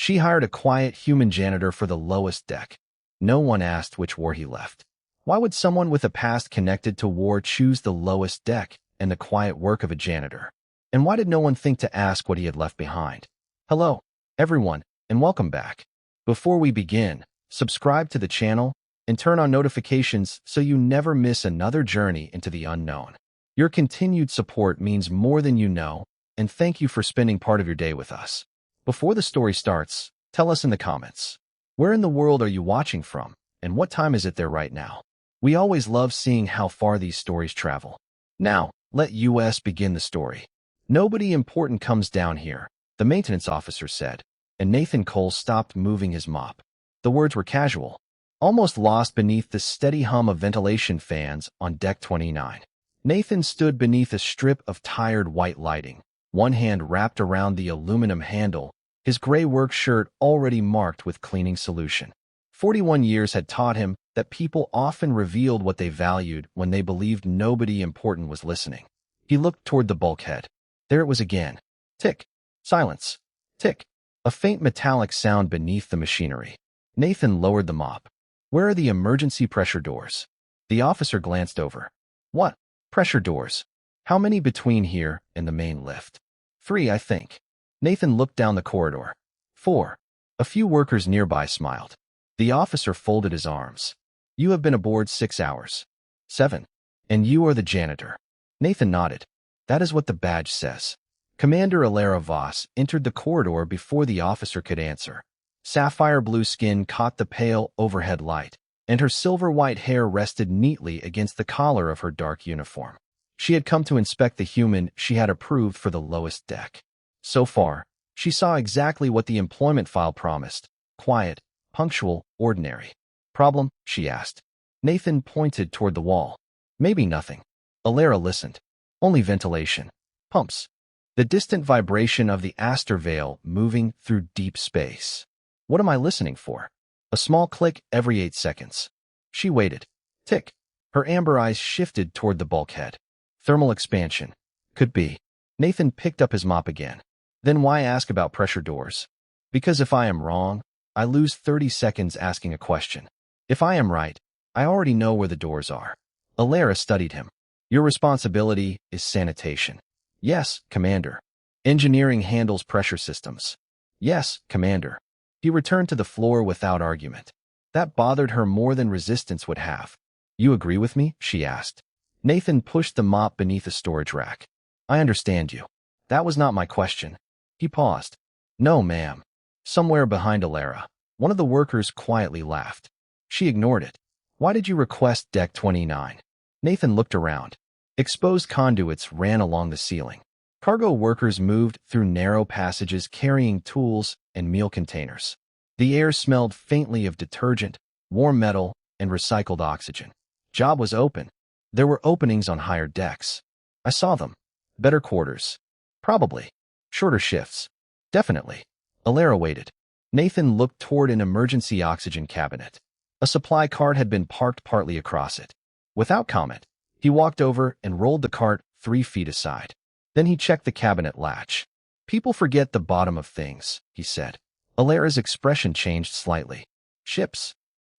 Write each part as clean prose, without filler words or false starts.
She hired a quiet human janitor for the lowest deck. No one asked which war he left. Why would someone with a past connected to war choose the lowest deck and the quiet work of a janitor? And why did no one think to ask what he had left behind? Hello, everyone, and welcome back. Before we begin, subscribe to the channel and turn on notifications so you never miss another journey into the unknown. Your continued support means more than you know, and thank you for spending part of your day with us. Before the story starts, tell us in the comments, where in the world are you watching from, and what time is it there right now? We always love seeing how far these stories travel. Now, let us begin the story. Nobody important comes down here, the maintenance officer said, and Nathan Cole stopped moving his mop. The words were casual, almost lost beneath the steady hum of ventilation fans on Deck 29. Nathan stood beneath a strip of tired white lighting, one hand wrapped around the aluminum handle, his gray work shirt already marked with cleaning solution. 41 years had taught him that people often revealed what they valued when they believed nobody important was listening. He looked toward the bulkhead. There it was again. Tick. Silence. Tick. A faint metallic sound beneath the machinery. Nathan lowered the mop. Where are the emergency pressure doors? The officer glanced over. What? Pressure doors? How many between here and the main lift? 3, I think. Nathan looked down the corridor. 4. A few workers nearby smiled. The officer folded his arms. You have been aboard 6 hours. 7. And you are the janitor. Nathan nodded. That is what the badge says. Commander Alara Voss entered the corridor before the officer could answer. Sapphire blue skin caught the pale overhead light, and her silver-white hair rested neatly against the collar of her dark uniform. She had come to inspect the human she had approved for the lowest deck. So far, she saw exactly what the employment file promised: quiet, punctual, ordinary. Problem? She asked. Nathan pointed toward the wall. Maybe nothing. Alara listened. Only ventilation. Pumps. The distant vibration of the aster veil moving through deep space. What am I listening for? A small click every 8 seconds. She waited. Tick. Her amber eyes shifted toward the bulkhead. Thermal expansion. Could be. Nathan picked up his mop again. Then why ask about pressure doors? Because if I am wrong, I lose 30 seconds asking a question. If I am right, I already know where the doors are. Alara studied him. Your responsibility is sanitation. Yes, Commander. Engineering handles pressure systems. Yes, Commander. He returned to the floor without argument. That bothered her more than resistance would have. You agree with me? She asked. Nathan pushed the mop beneath a storage rack. I understand you. That was not my question. He paused. No, ma'am. Somewhere behind Alara, one of the workers quietly laughed. She ignored it. Why did you request Deck 29? Nathan looked around. Exposed conduits ran along the ceiling. Cargo workers moved through narrow passages carrying tools and meal containers. The air smelled faintly of detergent, warm metal, and recycled oxygen. Job was open. There were openings on higher decks. I saw them. Better quarters. Probably. Shorter shifts. Definitely. Alara waited. Nathan looked toward an emergency oxygen cabinet. A supply cart had been parked partly across it. Without comment, he walked over and rolled the cart 3 feet aside. Then he checked the cabinet latch. People forget the bottom of things, he said. Alara's expression changed slightly. Ships.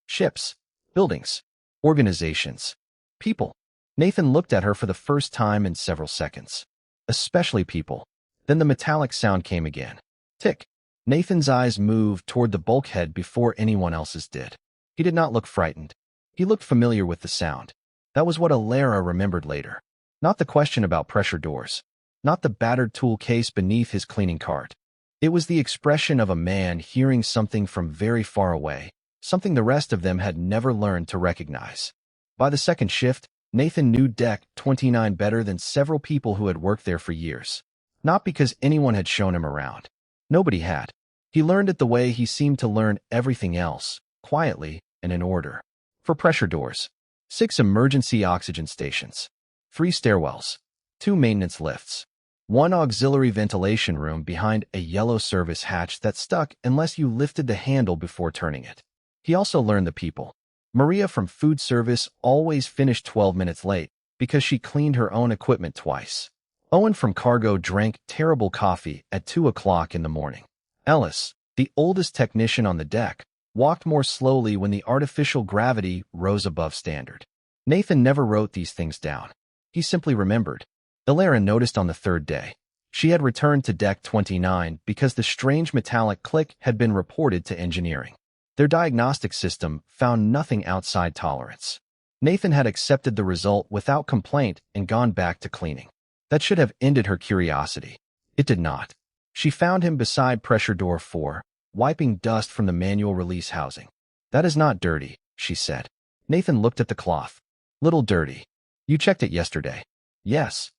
Ships. Buildings. Organizations. People. Nathan looked at her for the first time in several seconds. Especially people. Then the metallic sound came again. Tick. Nathan's eyes moved toward the bulkhead before anyone else's did. He did not look frightened. He looked familiar with the sound. That was what Alara remembered later. Not the question about pressure doors. Not the battered tool case beneath his cleaning cart. It was the expression of a man hearing something from very far away, something the rest of them had never learned to recognize. By the second shift, Nathan knew Deck 29 better than several people who had worked there for years. Not because anyone had shown him around. Nobody had. He learned it the way he seemed to learn everything else, quietly and in order. For pressure doors. 6 emergency oxygen stations. 3 stairwells. 2 maintenance lifts. 1 auxiliary ventilation room behind a yellow service hatch that stuck unless you lifted the handle before turning it. He also learned the people. Maria from food service always finished 12 minutes late because she cleaned her own equipment twice. Owen from cargo drank terrible coffee at 2 o'clock in the morning. Ellis, The oldest technician on the deck walked more slowly when the artificial gravity rose above standard. Nathan never wrote these things down. He simply remembered. Ilera noticed on the third day. She had returned to deck 29 because the strange metallic click had been reported to engineering. Their diagnostic system found nothing outside tolerance. Nathan had accepted the result without complaint and gone back to cleaning. That should have ended her curiosity. It did not. She found him beside pressure door 4, wiping dust from the manual release housing. "That is not dirty," she said. Nathan looked at the cloth. "Little dirty. You checked it yesterday." "Yes."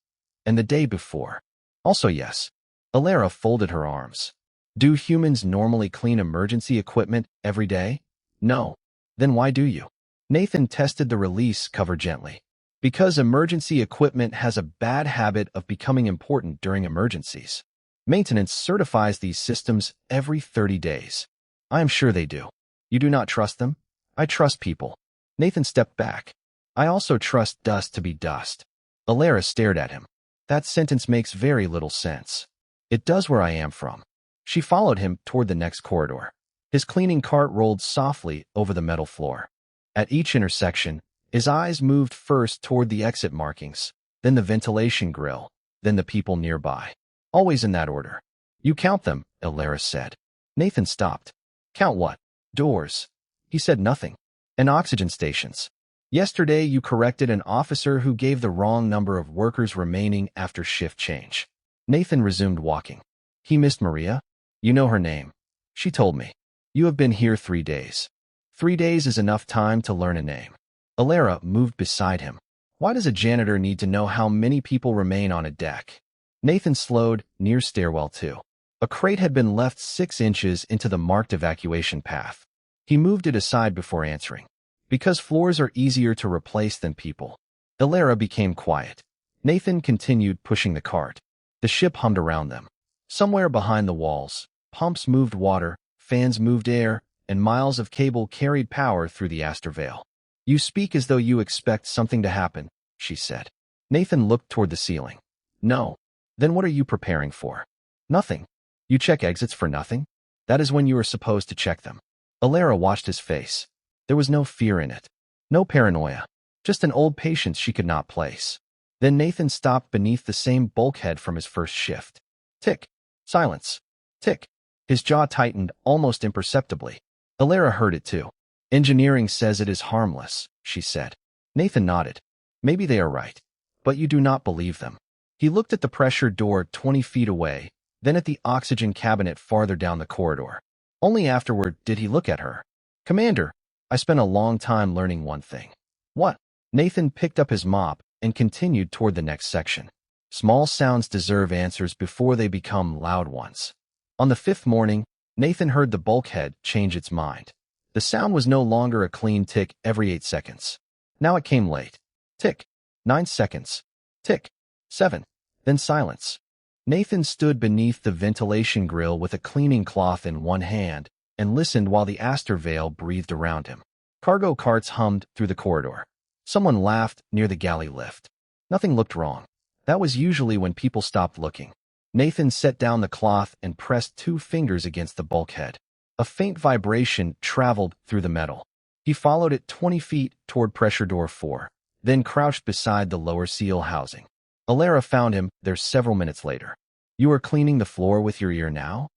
"And the day before." "Also yes." Ilera folded her arms. "Do humans normally clean emergency equipment every day?" "No." "Then why do you?" Nathan tested the release cover gently. "Because emergency equipment has a bad habit of becoming important during emergencies. Maintenance certifies these systems every 30 days. I am sure they do." "You do not trust them?" "I trust people." Nathan stepped back. "I also trust dust to be dust." Ilera stared at him. "That sentence makes very little sense." "It does where I am from." She followed him toward the next corridor. His cleaning cart rolled softly over the metal floor. At each intersection, his eyes moved first toward the exit markings, then the ventilation grill, then the people nearby. Always in that order. "You count them," Ilera said. Nathan stopped. "Count what?" "Doors." He said nothing. "And oxygen stations. Yesterday you corrected an officer who gave the wrong number of workers remaining after shift change." Nathan resumed walking. "He missed Maria? You know her name." "She told me." "You have been here 3 days. 3 days is enough time to learn a name." Ilera moved beside him. "Why does a janitor need to know how many people remain on a deck?" Nathan slowed near stairwell 2. A crate had been left 6 inches into the marked evacuation path. He moved it aside before answering. "Because floors are easier to replace than people." Ilera became quiet. Nathan continued pushing the cart. The ship hummed around them. Somewhere behind the walls, pumps moved water, fans moved air, and miles of cable carried power through the Astor Veil. "You speak as though you expect something to happen," she said. Nathan looked toward the ceiling. "No." "Then what are you preparing for?" "Nothing." "You check exits for nothing?" "That is when you are supposed to check them." Ilera watched his face. There was no fear in it. No paranoia. Just an old patience she could not place. Then Nathan stopped beneath the same bulkhead from his first shift. Tick. Silence. Tick. His jaw tightened almost imperceptibly. Ilera heard it too. "Engineering says it is harmless," she said. Nathan nodded. "Maybe they are right. But you do not believe them." He looked at the pressure door 20 feet away, then at the oxygen cabinet farther down the corridor. Only afterward did he look at her. "Commander, I spent a long time learning one thing." "What?" Nathan picked up his mop and continued toward the next section. Small sounds deserve answers before they become loud ones. On the 5th morning, Nathan heard the bulkhead change its mind. The sound was no longer a clean tick every 8 seconds. Now it came late. Tick. 9 seconds. Tick. 7. Then silence. Nathan stood beneath the ventilation grill with a cleaning cloth in one hand and listened while the Astor Veil breathed around him. Cargo carts hummed through the corridor. Someone laughed near the galley lift. Nothing looked wrong. That was usually when people stopped looking. Nathan set down the cloth and pressed 2 fingers against the bulkhead. A faint vibration traveled through the metal. He followed it 20 feet toward pressure door 4, then crouched beside the lower seal housing. Ilera found him there several minutes later. "You are cleaning the floor with your ear now?"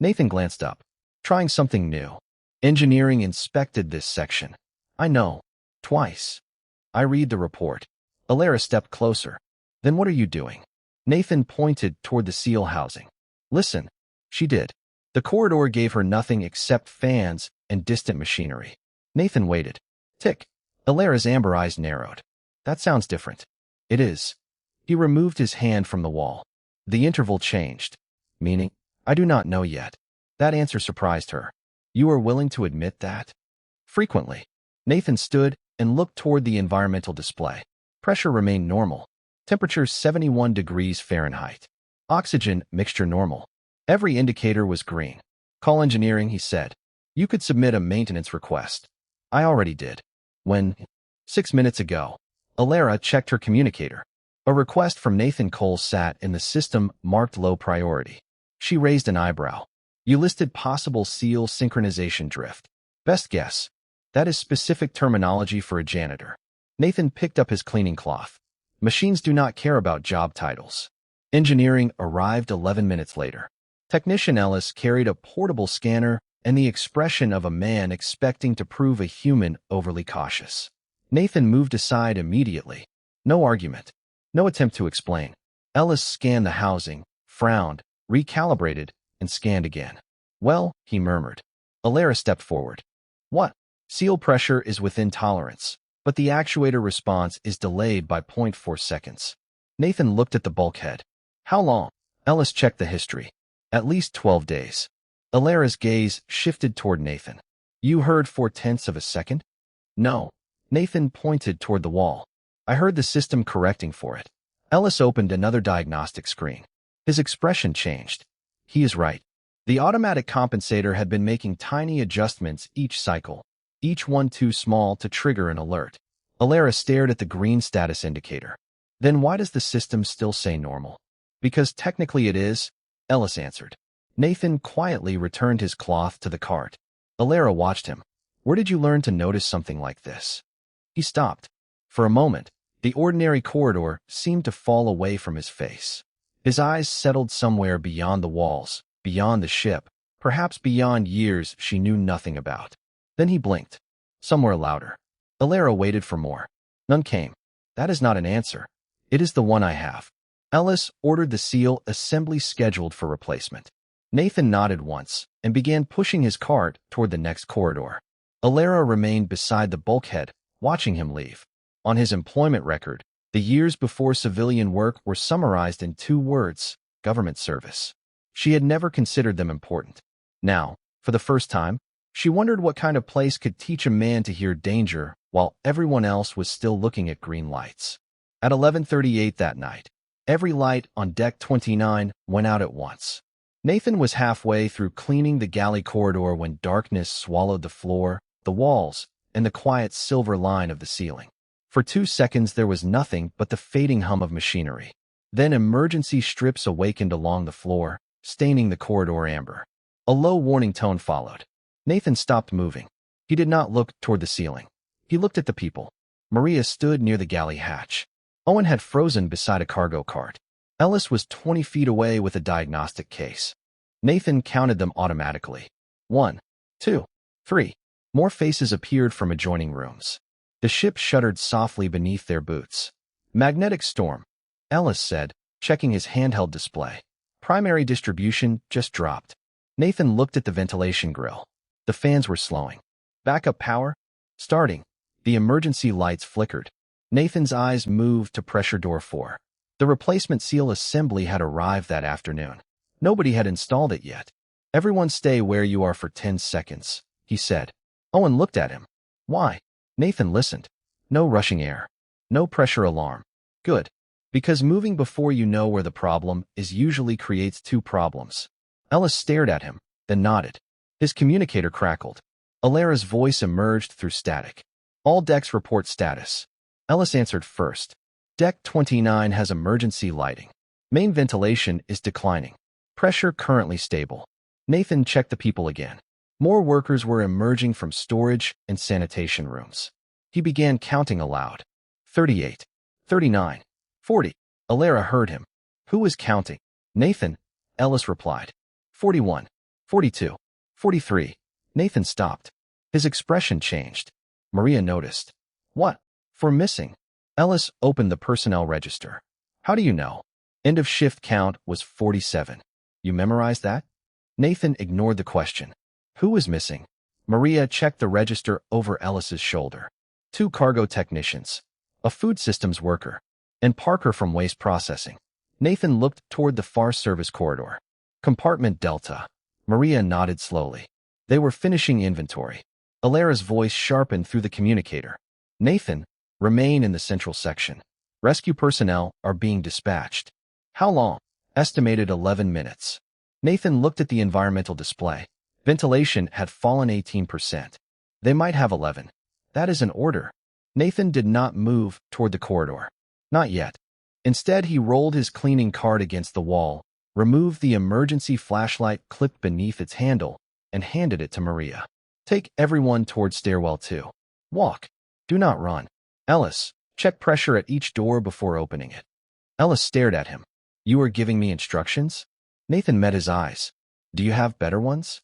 Nathan glanced up. "Trying something new. Engineering inspected this section." "I know. Twice." "I read the report." Ilera stepped closer. "Then what are you doing?" Nathan pointed toward the seal housing. "Listen." She did. The corridor gave her nothing except fans and distant machinery. Nathan waited. Tick. Ilera's amber eyes narrowed. "That sounds different." "It is." He removed his hand from the wall. The interval changed. "Meaning?" "I do not know yet." That answer surprised her. "You are willing to admit that?" "Frequently." Nathan stood and looked toward the environmental display. Pressure remained normal. Temperature 71 degrees Fahrenheit. Oxygen mixture normal. Every indicator was green. "Call engineering," he said. "You could submit a maintenance request." "I already did." "When?" 6 minutes ago." Ilera checked her communicator. A request from Nathan Cole sat in the system marked low priority. She raised an eyebrow. You listed possible seal synchronization drift. Best guess. That is specific terminology for a janitor. Nathan picked up his cleaning cloth. Machines do not care about job titles. Engineering arrived 11 minutes later. Technician Ellis carried a portable scanner and the expression of a man expecting to prove a human overly cautious. Nathan moved aside immediately. No argument. No attempt to explain. Ellis scanned the housing, frowned, recalibrated, and scanned again. Well, he murmured. Alara stepped forward. What? Seal pressure is within tolerance, but the actuator response is delayed by 0.4 seconds. Nathan looked at the bulkhead. How long? Ellis checked the history. At least 12 days. Alara's gaze shifted toward Nathan. You heard 0.4 of a second? No. Nathan pointed toward the wall. I heard the system correcting for it. Ellis opened another diagnostic screen. His expression changed. He is right. The automatic compensator had been making tiny adjustments each cycle, each one too small to trigger an alert. Alara stared at the green status indicator. Then why does the system still say normal? Because technically it is, Ellis answered. Nathan quietly returned his cloth to the cart. Alara watched him. Where did you learn to notice something like this? He stopped. For a moment, the ordinary corridor seemed to fall away from his face. His eyes settled somewhere beyond the walls, beyond the ship, perhaps beyond years she knew nothing about. Then he blinked. Somewhere louder. Alara waited for more. None came. That is not an answer. It is the one I have. Ellis ordered the seal assembly scheduled for replacement. Nathan nodded once and began pushing his cart toward the next corridor. Alara remained beside the bulkhead, watching him leave. On his employment record, the years before civilian work were summarized in 2 words, government service. She had never considered them important. Now, for the first time, she wondered what kind of place could teach a man to hear danger while everyone else was still looking at green lights. At 11:38 that night, every light on deck 29 went out at once. Nathan was halfway through cleaning the galley corridor when darkness swallowed the floor, the walls, and the quiet silver line of the ceiling. For 2 seconds there was nothing but the fading hum of machinery. Then emergency strips awakened along the floor, staining the corridor amber. A low warning tone followed. Nathan stopped moving. He did not look toward the ceiling. He looked at the people. Maria stood near the galley hatch. Owen had frozen beside a cargo cart. Ellis was 20 feet away with a diagnostic case. Nathan counted them automatically. 1, 2, 3. More faces appeared from adjoining rooms. The ship shuddered softly beneath their boots. Magnetic storm, Ellis said, checking his handheld display. Primary distribution just dropped. Nathan looked at the ventilation grill. The fans were slowing. Backup power? Starting. The emergency lights flickered. Nathan's eyes moved to pressure door 4. The replacement seal assembly had arrived that afternoon. Nobody had installed it yet. Everyone stay where you are for 10 seconds, he said. Owen looked at him. Why? Nathan listened. No rushing air. No pressure alarm. Good. Because moving before you know where the problem is usually creates 2 problems. Ellis stared at him, then nodded. His communicator crackled. Alara's voice emerged through static. All decks report status. Ellis answered first. Deck 29 has emergency lighting. Main ventilation is declining. Pressure currently stable. Nathan checked the people again. More workers were emerging from storage and sanitation rooms. He began counting aloud. 38, 39, 40. Alara heard him. Who was counting? Nathan, Ellis replied. 41, 42, 43. Nathan stopped. His expression changed. Maria noticed. What? For missing. Ellis opened the personnel register. How do you know? End of shift count was 47. You memorized that? Nathan ignored the question. Who was missing? Maria checked the register over Ellis's shoulder. 2 cargo technicians, a food systems worker, and Parker from waste processing. Nathan looked toward the far service corridor. Compartment Delta. Maria nodded slowly. They were finishing inventory. Alara's voice sharpened through the communicator. Nathan, remain in the central section. Rescue personnel are being dispatched. How long? Estimated 11 minutes. Nathan looked at the environmental display. Ventilation had fallen 18%. They might have 11. That is an order. Nathan did not move toward the corridor. Not yet. Instead, he rolled his cleaning cart against the wall, removed the emergency flashlight clipped beneath its handle, and handed it to Maria. Take everyone towards stairwell 2. Walk. Do not run. Ellis, check pressure at each door before opening it. Ellis stared at him. You are giving me instructions? Nathan met his eyes. Do you have better ones?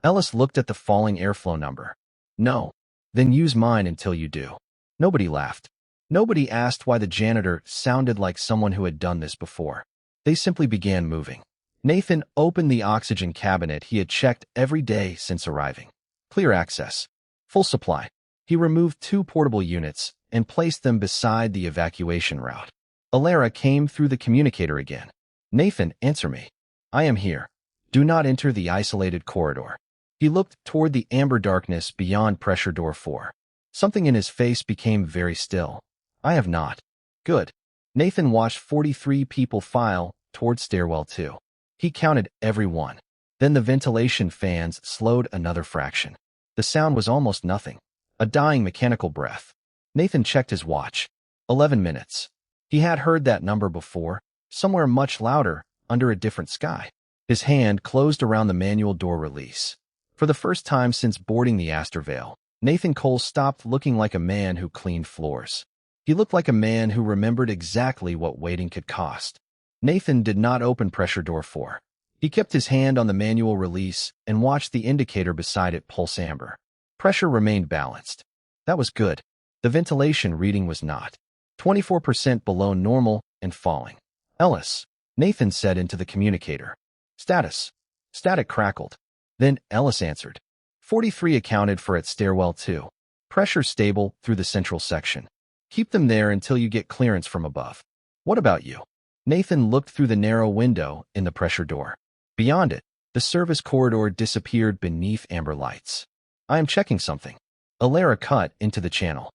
Ellis looked at the falling airflow number. No. Then use mine until you do. Nobody laughed. Nobody asked why the janitor sounded like someone who had done this before. They simply began moving. Nathan opened the oxygen cabinet he had checked every day since arriving. Clear access. Full supply. He removed 2 portable units and placed them beside the evacuation route. Alara came through the communicator again. Nathan, answer me. I am here. Do not enter the isolated corridor. He looked toward the amber darkness beyond pressure door 4. Something in his face became very still. I have not. Good. Nathan watched 43 people file toward stairwell 2. He counted every one. Then the ventilation fans slowed another fraction. The sound was almost nothing. A dying mechanical breath. Nathan checked his watch. 11 minutes. He had heard that number before, somewhere much louder, under a different sky. His hand closed around the manual door release. For the first time since boarding the Astorvale, Nathan Cole stopped looking like a man who cleaned floors. He looked like a man who remembered exactly what waiting could cost. Nathan did not open pressure door 4. He kept his hand on the manual release and watched the indicator beside it pulse amber. Pressure remained balanced. That was good. The ventilation reading was not. 24% below normal and falling. Ellis, Nathan said into the communicator. Status. Static crackled. Then Ellis answered. 43 accounted for at stairwell 2. Pressure stable through the central section. Keep them there until you get clearance from above. What about you? Nathan looked through the narrow window in the pressure door. Beyond it, the service corridor disappeared beneath amber lights. I am checking something. Alara cut into the channel.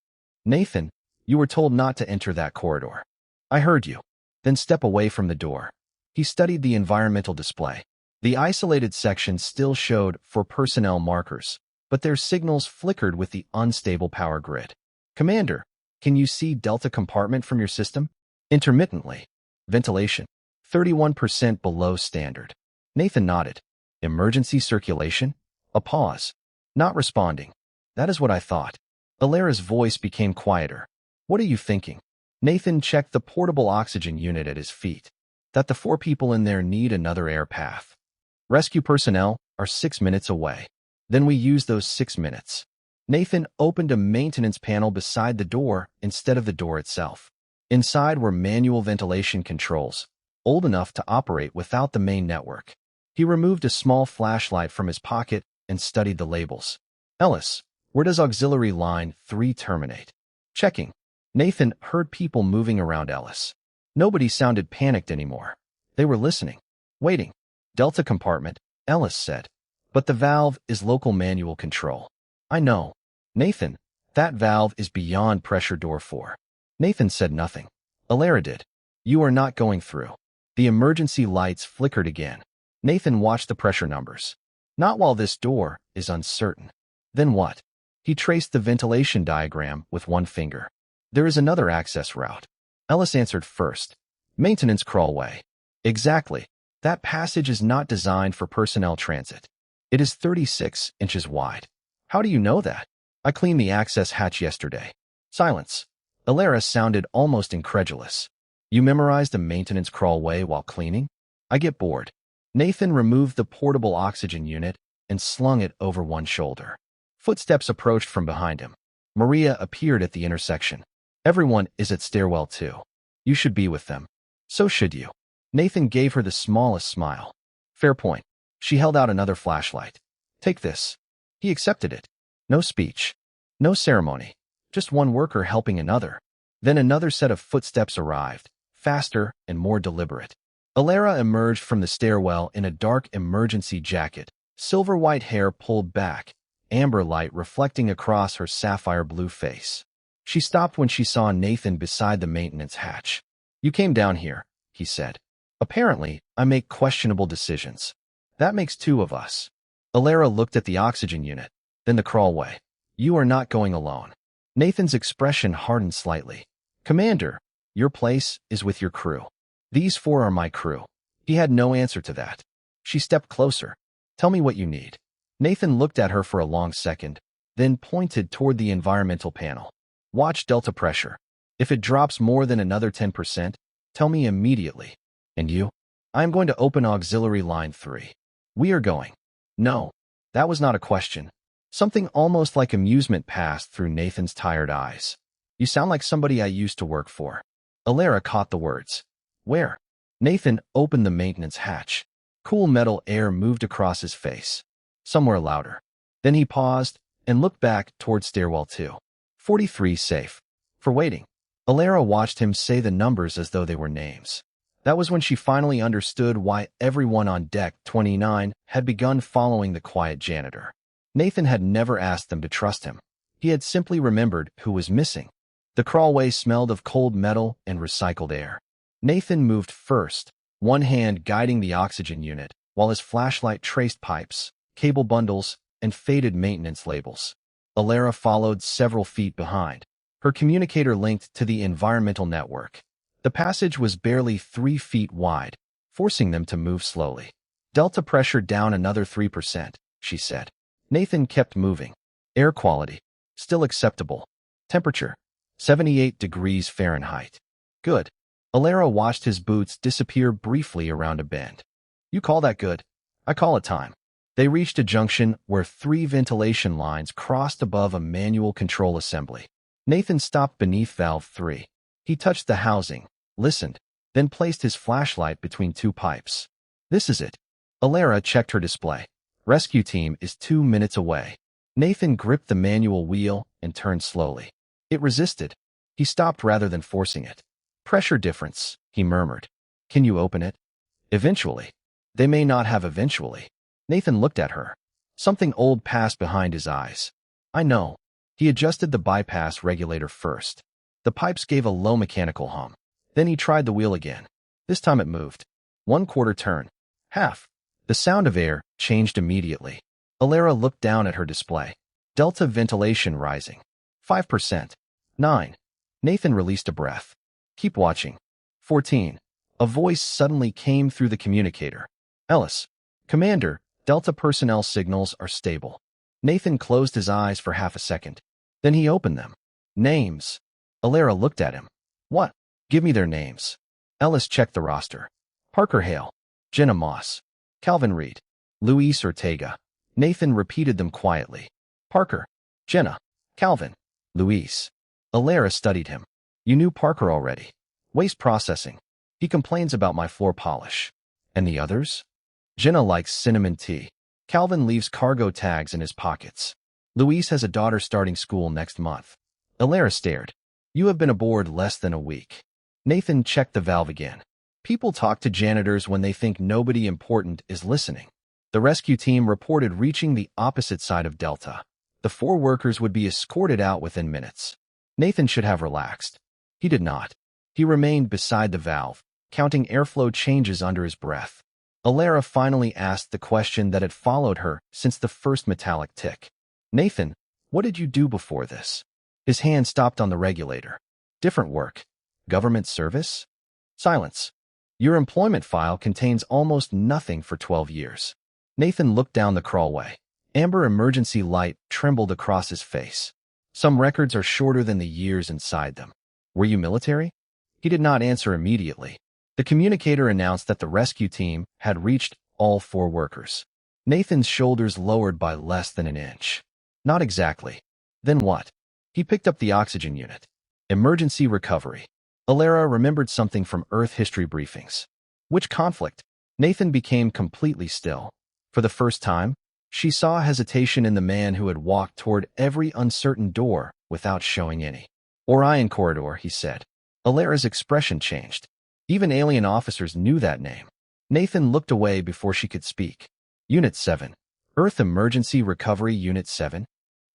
Nathan, you were told not to enter that corridor. I heard you. Then step away from the door. He studied the environmental display. The isolated section still showed for personnel markers, but their signals flickered with the unstable power grid. Commander, can you see Delta compartment from your system? Intermittently. Ventilation. 31% below standard. Nathan nodded. Emergency circulation? A pause. Not responding. That is what I thought. Alara's voice became quieter. What are you thinking? Nathan checked the portable oxygen unit at his feet. That the 4 people in there need another air path. Rescue personnel are 6 minutes away. Then we use those 6 minutes. Nathan opened a maintenance panel beside the door instead of the door itself. Inside were manual ventilation controls, old enough to operate without the main network. He removed a small flashlight from his pocket and studied the labels. Ellis, where does auxiliary line 3 terminate? Checking. Nathan heard people moving around Ellis. Nobody sounded panicked anymore. They were listening. Waiting. Delta compartment, Ellis said. But the valve is local manual control. I know. Nathan, that valve is beyond pressure door 4. Nathan said nothing. Alara did. You are not going through. The emergency lights flickered again. Nathan watched the pressure numbers. Not while this door is uncertain. Then what? He traced the ventilation diagram with one finger. There is another access route. Ellis answered first. Maintenance crawlway. Exactly. That passage is not designed for personnel transit. It is 36 inches wide. How do you know that? I cleaned the access hatch yesterday. Silence. Alara sounded almost incredulous. You memorized a maintenance crawlway while cleaning? I get bored. Nathan removed the portable oxygen unit and slung it over one shoulder. Footsteps approached from behind him. Maria appeared at the intersection. Everyone is at stairwell 2. You should be with them. So should you. Nathan gave her the smallest smile. Fair point. She held out another flashlight. Take this. He accepted it. No speech. No ceremony. Just one worker helping another. Then another set of footsteps arrived, faster and more deliberate. Alara emerged from the stairwell in a dark emergency jacket, silver-white hair pulled back, amber light reflecting across her sapphire-blue face. She stopped when she saw Nathan beside the maintenance hatch. You came down here, he said. Apparently, I make questionable decisions. That makes 2 of us. Alara looked at the oxygen unit, then the crawlway. You are not going alone. Nathan's expression hardened slightly. Commander, your place is with your crew. These 4 are my crew. He had no answer to that. She stepped closer. Tell me what you need. Nathan looked at her for a long second, then pointed toward the environmental panel. Watch delta pressure. If it drops more than another 10%, tell me immediately. And you? I am going to open auxiliary line 3. We are going. No. That was not a question. Something almost like amusement passed through Nathan's tired eyes. You sound like somebody I used to work for. Alara caught the words. Where? Nathan opened the maintenance hatch. Cool metal air moved across his face. Somewhere louder. Then he paused and looked back toward stairwell 2. 43 safe. For waiting. Alara watched him say the numbers as though they were names. That was when she finally understood why everyone on deck 29 had begun following the quiet janitor. Nathan had never asked them to trust him. He had simply remembered who was missing. The crawlway smelled of cold metal and recycled air. Nathan moved first, one hand guiding the oxygen unit, while his flashlight traced pipes, cable bundles, and faded maintenance labels. Alara followed several feet behind. Her communicator linked to the environmental network. The passage was barely 3 feet wide, forcing them to move slowly. Delta pressure down another 3%, she said. Nathan kept moving. Air quality. Still acceptable. Temperature. 78 degrees Fahrenheit. Good. Alara watched his boots disappear briefly around a bend. You call that good? I call it time. They reached a junction where 3 ventilation lines crossed above a manual control assembly. Nathan stopped beneath valve 3. He touched the housing, listened, then placed his flashlight between 2 pipes. This is it. Alara checked her display. Rescue team is 2 minutes away. Nathan gripped the manual wheel and turned slowly. It resisted. He stopped rather than forcing it. Pressure difference, he murmured. Can you open it? Eventually. They may not have eventually. Nathan looked at her. Something old passed behind his eyes. I know. He adjusted the bypass regulator first. The pipes gave a low mechanical hum. Then he tried the wheel again. This time it moved. 1/4 turn. Half. The sound of air changed immediately. Alara looked down at her display. Delta ventilation rising. 5%. 9. Nathan released a breath. Keep watching. 14. A voice suddenly came through the communicator. Ellis. Commander, Delta personnel signals are stable. Nathan closed his eyes for half a second. Then he opened them. Names. Alara looked at him. What? Give me their names. Ellis checked the roster. Parker Hale. Jenna Moss. Calvin Reed. Luis Ortega. Nathan repeated them quietly. Parker. Jenna. Calvin. Luis. Alara studied him. You knew Parker already. Waste processing. He complains about my floor polish. And the others? Jenna likes cinnamon tea. Calvin leaves cargo tags in his pockets. Luis has a daughter starting school next month. Alara stared. You have been aboard less than a week. Nathan checked the valve again. People talk to janitors when they think nobody important is listening. The rescue team reported reaching the opposite side of Delta. The 4 workers would be escorted out within minutes. Nathan should have relaxed. He did not. He remained beside the valve, counting airflow changes under his breath. Alara finally asked the question that had followed her since the first metallic tick. Nathan, what did you do before this? His hand stopped on the regulator. Different work. Government service? Silence. Your employment file contains almost nothing for 12 years. Nathan looked down the crawlway. Amber emergency light trembled across his face. Some records are shorter than the years inside them. Were you military? He did not answer immediately. The communicator announced that the rescue team had reached all 4 workers. Nathan's shoulders lowered by less than an inch. Not exactly. Then what? He picked up the oxygen unit. Emergency recovery. Alara remembered something from Earth history briefings. Which conflict? Nathan became completely still. For the first time, she saw hesitation in the man who had walked toward every uncertain door without showing any. Orion Corridor, he said. Alara's expression changed. Even alien officers knew that name. Nathan looked away before she could speak. Unit 7. Earth Emergency Recovery Unit 7?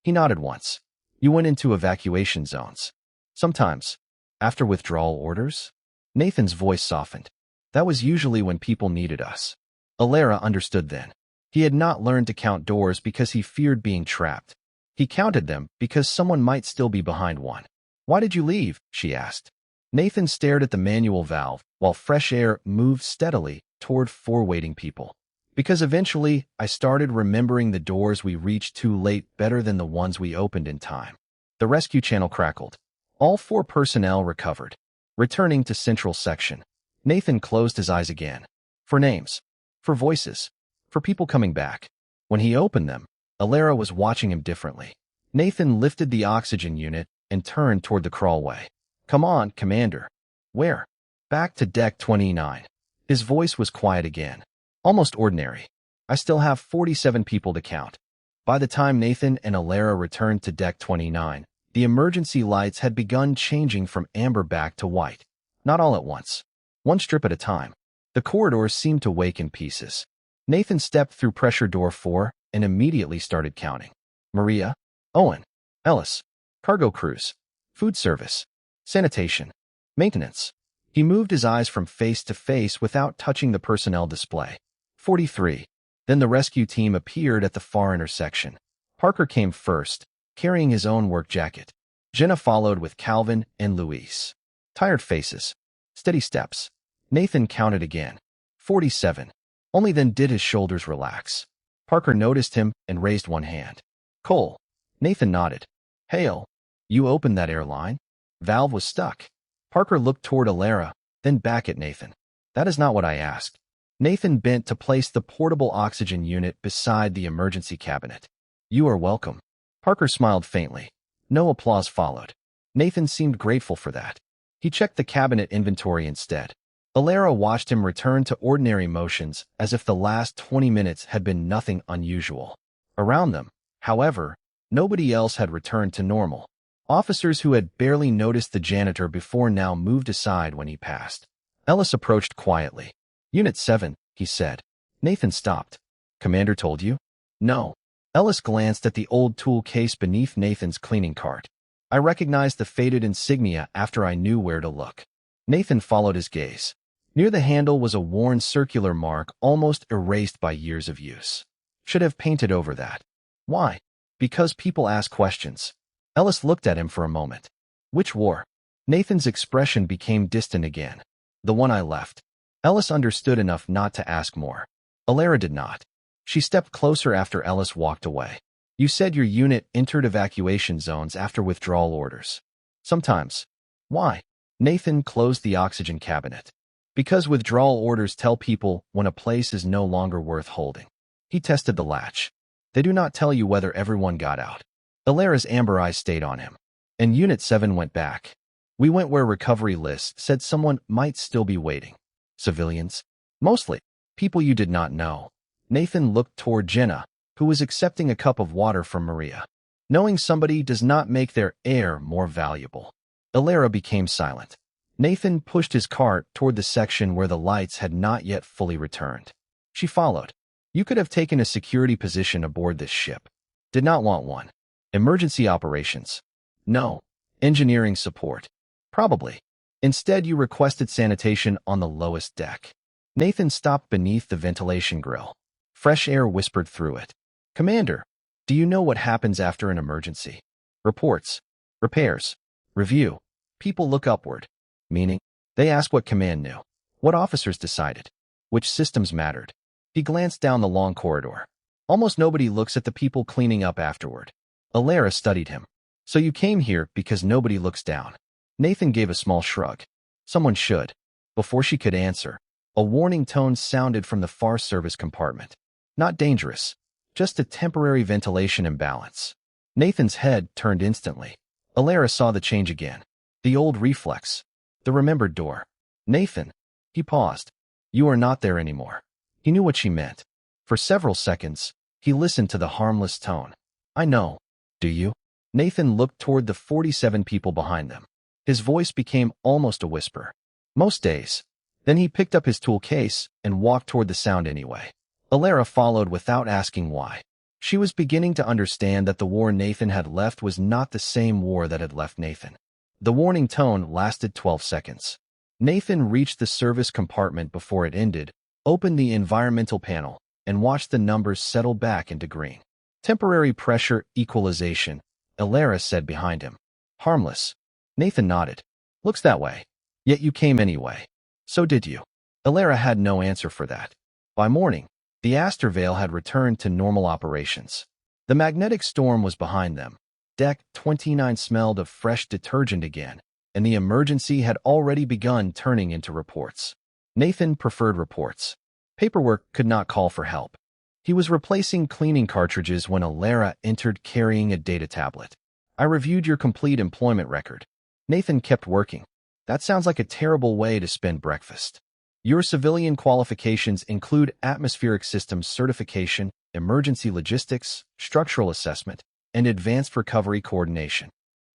He nodded once. You went into evacuation zones. Sometimes. After withdrawal orders? Nathan's voice softened. That was usually when people needed us. Alara understood then. He had not learned to count doors because he feared being trapped. He counted them because someone might still be behind one. Why did you leave? She asked. Nathan stared at the manual valve while fresh air moved steadily toward 4 waiting people. Because eventually, I started remembering the doors we reached too late better than the ones we opened in time. The rescue channel crackled. All 4 personnel recovered. Returning to central section, Nathan closed his eyes again. For names. For voices. For people coming back. When he opened them, Alara was watching him differently. Nathan lifted the oxygen unit and turned toward the crawlway. Come on, Commander. Where? Back to deck 29. His voice was quiet again. Almost ordinary. I still have 47 people to count. By the time Nathan and Alara returned to deck 29, the emergency lights had begun changing from amber back to white. Not all at once. One strip at a time. The corridors seemed to wake in pieces. Nathan stepped through pressure door 4 and immediately started counting. Maria, Owen, Ellis, cargo crews, food service, sanitation, maintenance. He moved his eyes from face to face without touching the personnel display. 43. Then the rescue team appeared at the far intersection. Parker came first, carrying his own work jacket. Jenna followed with Calvin and Luis. Tired faces. Steady steps. Nathan counted again. 47. Only then did his shoulders relax. Parker noticed him and raised one hand. Cole. Nathan nodded. Hale. You opened that airline? Valve was stuck. Parker looked toward Alara, then back at Nathan. That is not what I asked. Nathan bent to place the portable oxygen unit beside the emergency cabinet. You are welcome. Parker smiled faintly. No applause followed. Nathan seemed grateful for that. He checked the cabinet inventory instead. Alara watched him return to ordinary motions as if the last 20 minutes had been nothing unusual. Around them, however, nobody else had returned to normal. Officers who had barely noticed the janitor before now moved aside when he passed. Ellis approached quietly. Unit 7, he said. Nathan stopped. Commander told you? No. Ellis glanced at the old tool case beneath Nathan's cleaning cart. I recognized the faded insignia after I knew where to look. Nathan followed his gaze. Near the handle was a worn circular mark almost erased by years of use. Should have painted over that. Why? Because people ask questions. Ellis looked at him for a moment. Which war? Nathan's expression became distant again. The one I left. Ellis understood enough not to ask more. Alara did not. She stepped closer after Ellis walked away. You said your unit entered evacuation zones after withdrawal orders. Sometimes. Why? Nathan closed the oxygen cabinet. Because withdrawal orders tell people when a place is no longer worth holding. He tested the latch. They do not tell you whether everyone got out. Alara's amber eyes stayed on him. And Unit 7 went back. We went where recovery lists said someone might still be waiting. Civilians? Mostly. People you did not know. Nathan looked toward Jenna, who was accepting a cup of water from Maria. Knowing somebody does not make their air more valuable. Alara became silent. Nathan pushed his cart toward the section where the lights had not yet fully returned. She followed. You could have taken a security position aboard this ship. Did not want one. Emergency operations. No. Engineering support. Probably. Instead, you requested sanitation on the lowest deck. Nathan stopped beneath the ventilation grill. Fresh air whispered through it. Commander, do you know what happens after an emergency? Reports. Repairs. Review. People look upward. Meaning, they ask what command knew. What officers decided. Which systems mattered. He glanced down the long corridor. Almost nobody looks at the people cleaning up afterward. Alara studied him. So you came here because nobody looks down. Nathan gave a small shrug. Someone should. Before she could answer, a warning tone sounded from the far service compartment. Not dangerous. Just a temporary ventilation imbalance. Nathan's head turned instantly. Alara saw the change again. The old reflex. The remembered door. Nathan. He paused. You are not there anymore. He knew what she meant. For several seconds, he listened to the harmless tone. I know. Do you? Nathan looked toward the 47 people behind them. His voice became almost a whisper. Most days. Then he picked up his tool case and walked toward the sound anyway. Alara followed without asking why. She was beginning to understand that the war Nathan had left was not the same war that had left Nathan. The warning tone lasted 12 seconds. Nathan reached the service compartment before it ended, opened the environmental panel, and watched the numbers settle back into green. Temporary pressure equalization, Alara said behind him. Harmless. Nathan nodded. Looks that way. Yet you came anyway. So did you. Alara had no answer for that. By morning, the Aster Veil had returned to normal operations. The magnetic storm was behind them. Deck 29 smelled of fresh detergent again, and the emergency had already begun turning into reports. Nathan preferred reports. Paperwork could not call for help. He was replacing cleaning cartridges when Alara entered carrying a data tablet. I reviewed your complete employment record. Nathan kept working. That sounds like a terrible way to spend breakfast. Your civilian qualifications include atmospheric systems certification, emergency logistics, structural assessment, and advanced recovery coordination.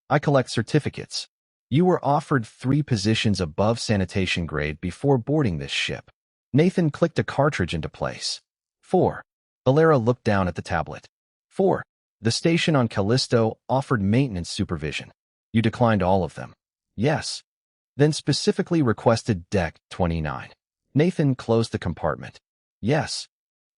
I collect certificates. You were offered 3 positions above sanitation grade before boarding this ship. Nathan clicked a cartridge into place. 4. Alara looked down at the tablet. 4. The station on Callisto offered maintenance supervision. You declined all of them. Yes. Then specifically requested Deck 29. Nathan closed the compartment. Yes.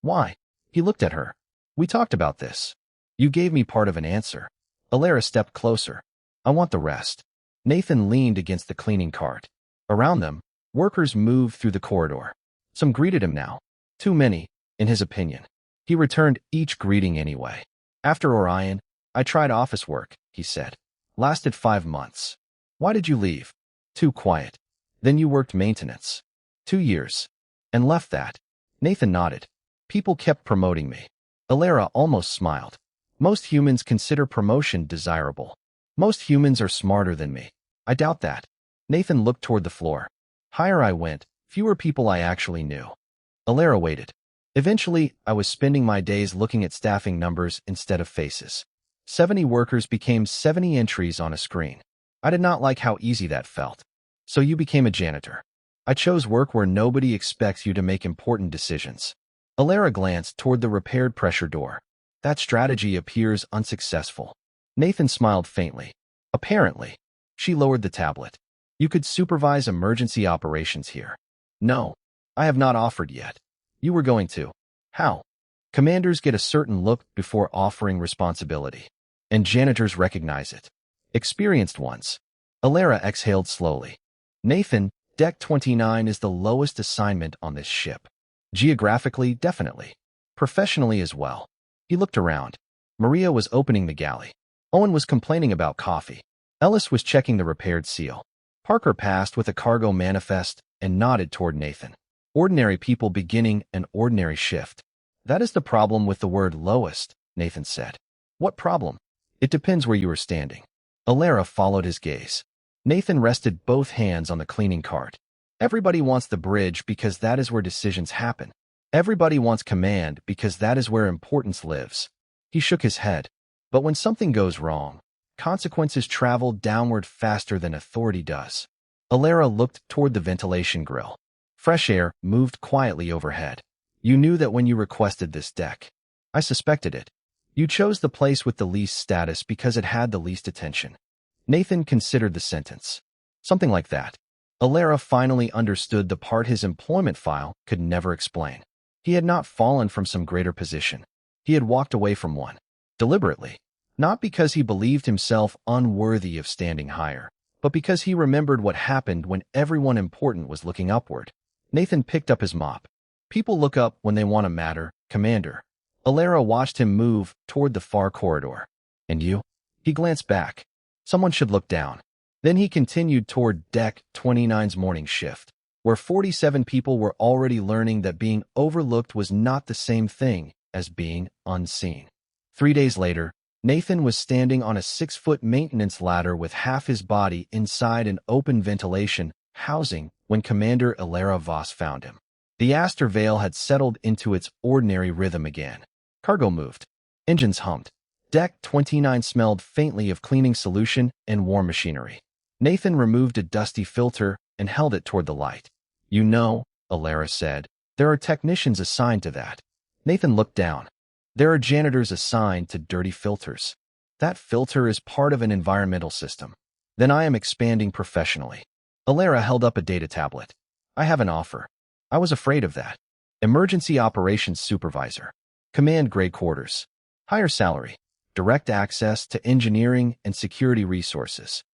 Why? He looked at her. We talked about this. You gave me part of an answer. Alara stepped closer. I want the rest. Nathan leaned against the cleaning cart. Around them, workers moved through the corridor. Some greeted him now. Too many, in his opinion. He returned each greeting anyway. After Orion, I tried office work, he said. Lasted 5 months. Why did you leave? Too quiet. Then you worked maintenance. 2 years. And left that. Nathan nodded. People kept promoting me. Alara almost smiled. Most humans consider promotion desirable. Most humans are smarter than me. I doubt that. Nathan looked toward the floor. Higher I went, fewer people I actually knew. Alara waited. Eventually, I was spending my days looking at staffing numbers instead of faces. 70 workers became 70 entries on a screen. I did not like how easy that felt. So you became a janitor. I chose work where nobody expects you to make important decisions. Alara glanced toward the repaired pressure door. That strategy appears unsuccessful. Nathan smiled faintly. Apparently. She lowered the tablet. You could supervise emergency operations here. No. I have not offered yet. You were going to. How? Commanders get a certain look before offering responsibility. And janitors recognize it. Experienced ones. Alara exhaled slowly. Nathan, Deck 29 is the lowest assignment on this ship. Geographically, definitely. Professionally as well. He looked around. Maria was opening the galley. Owen was complaining about coffee. Ellis was checking the repaired seal. Parker passed with a cargo manifest and nodded toward Nathan. Ordinary people beginning an ordinary shift. That is the problem with the word lowest, Nathan said. What problem? It depends where you are standing. Alara followed his gaze. Nathan rested both hands on the cleaning cart. Everybody wants the bridge because that is where decisions happen. Everybody wants command because that is where importance lives. He shook his head. But when something goes wrong, consequences travel downward faster than authority does. Alara looked toward the ventilation grill. Fresh air moved quietly overhead. You knew that when you requested this deck. I suspected it. You chose the place with the least status because it had the least attention. Nathan considered the sentence. Something like that. Alara finally understood the part his employment file could never explain. He had not fallen from some greater position. He had walked away from one. Deliberately. Not because he believed himself unworthy of standing higher, but because he remembered what happened when everyone important was looking upward. Nathan picked up his mop. People look up when they want to matter, Commander. Alara watched him move toward the far corridor. And you? He glanced back. Someone should look down. Then he continued toward Deck 29's morning shift, where 47 people were already learning that being overlooked was not the same thing as being unseen. 3 days later, Nathan was standing on a 6-foot maintenance ladder with half his body inside an open ventilation housing when Commander Alara Voss found him. The Aster Veil had settled into its ordinary rhythm again. Cargo moved. Engines hummed. Deck 29 smelled faintly of cleaning solution and warm machinery. Nathan removed a dusty filter and held it toward the light. You know, Alara said, there are technicians assigned to that. Nathan looked down. There are janitors assigned to dirty filters. That filter is part of an environmental system. Then I am expanding professionally. Alara held up a data tablet. I have an offer. I was afraid of that. Emergency Operations Supervisor. Command grade quarters. Higher salary. Direct access to engineering and security resources.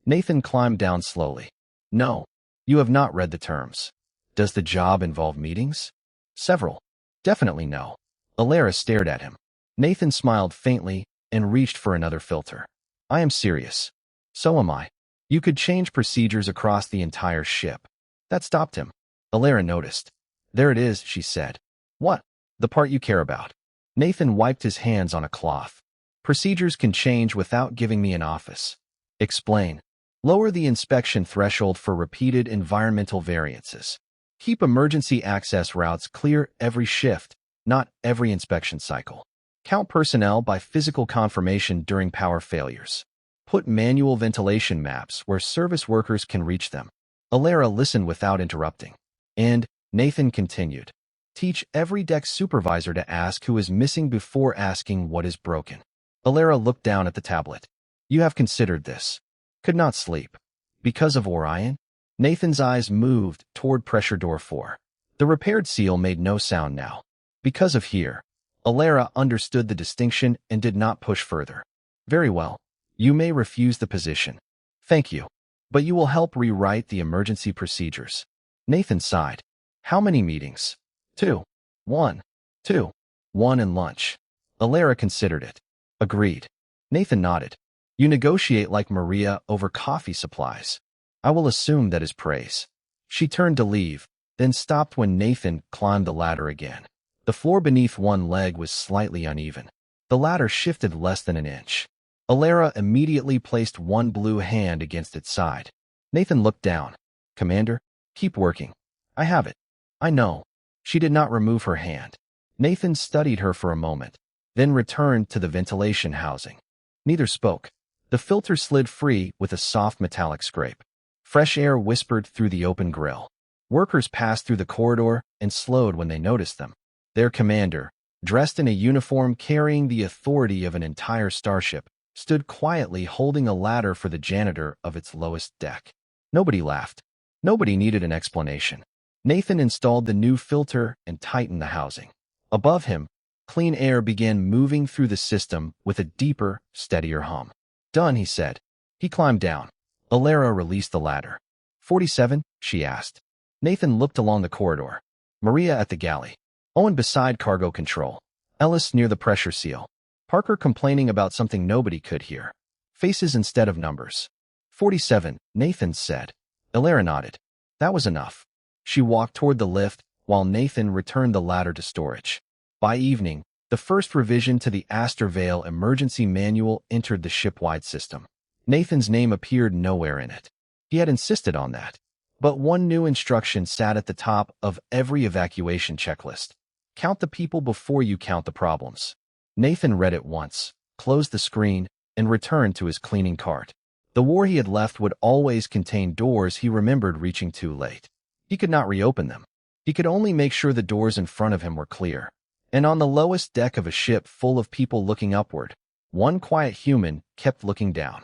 Nathan climbed down slowly. No, you have not read the terms. Does the job involve meetings? Several. Definitely no. Alara stared at him. Nathan smiled faintly and reached for another filter. I am serious. So am I. You could change procedures across the entire ship. That stopped him. Alara noticed. There it is, she said. What? The part you care about. Nathan wiped his hands on a cloth. Procedures can change without giving me an office. Explain. Lower the inspection threshold for repeated environmental variances. Keep emergency access routes clear every shift, not every inspection cycle. Count personnel by physical confirmation during power failures. Put manual ventilation maps where service workers can reach them. Alara listened without interrupting. And, Nathan continued, teach every deck supervisor to ask who is missing before asking what is broken. Alara looked down at the tablet. You have considered this. Could not sleep. Because of Orion? Nathan's eyes moved toward pressure door 4. The repaired seal made no sound now. Because of here. Alara understood the distinction and did not push further. Very well. You may refuse the position. Thank you. But you will help rewrite the emergency procedures. Nathan sighed. How many meetings? 2. 1. 2. 1 and lunch. Alara considered it. Agreed. Nathan nodded. You negotiate like Maria over coffee supplies. I will assume that is praise. She turned to leave, then stopped when Nathan climbed the ladder again. The floor beneath one leg was slightly uneven. The ladder shifted less than an inch. Alara immediately placed one blue hand against its side. Nathan looked down. Commander, keep working. I have it. I know. She did not remove her hand. Nathan studied her for a moment, then returned to the ventilation housing. Neither spoke. The filter slid free with a soft metallic scrape. Fresh air whispered through the open grill. Workers passed through the corridor and slowed when they noticed them. Their commander, dressed in a uniform carrying the authority of an entire starship, stood quietly holding a ladder for the janitor of its lowest deck. Nobody laughed. Nobody needed an explanation. Nathan installed the new filter and tightened the housing. Above him, clean air began moving through the system with a deeper, steadier hum. Done, he said. He climbed down. Alara released the ladder. 47, she asked. Nathan looked along the corridor. Maria at the galley. Owen beside cargo control. Ellis near the pressure seal. Parker complaining about something nobody could hear. Faces instead of numbers. 47, Nathan said. Alara nodded. That was enough. She walked toward the lift, while Nathan returned the ladder to storage. By evening, the first revision to the Astor Vale emergency manual entered the ship-wide system. Nathan's name appeared nowhere in it. He had insisted on that. But one new instruction sat at the top of every evacuation checklist. Count the people before you count the problems. Nathan read it once, closed the screen, and returned to his cleaning cart. The war he had left would always contain doors he remembered reaching too late. He could not reopen them. He could only make sure the doors in front of him were clear. And on the lowest deck of a ship full of people looking upward, one quiet human kept looking down.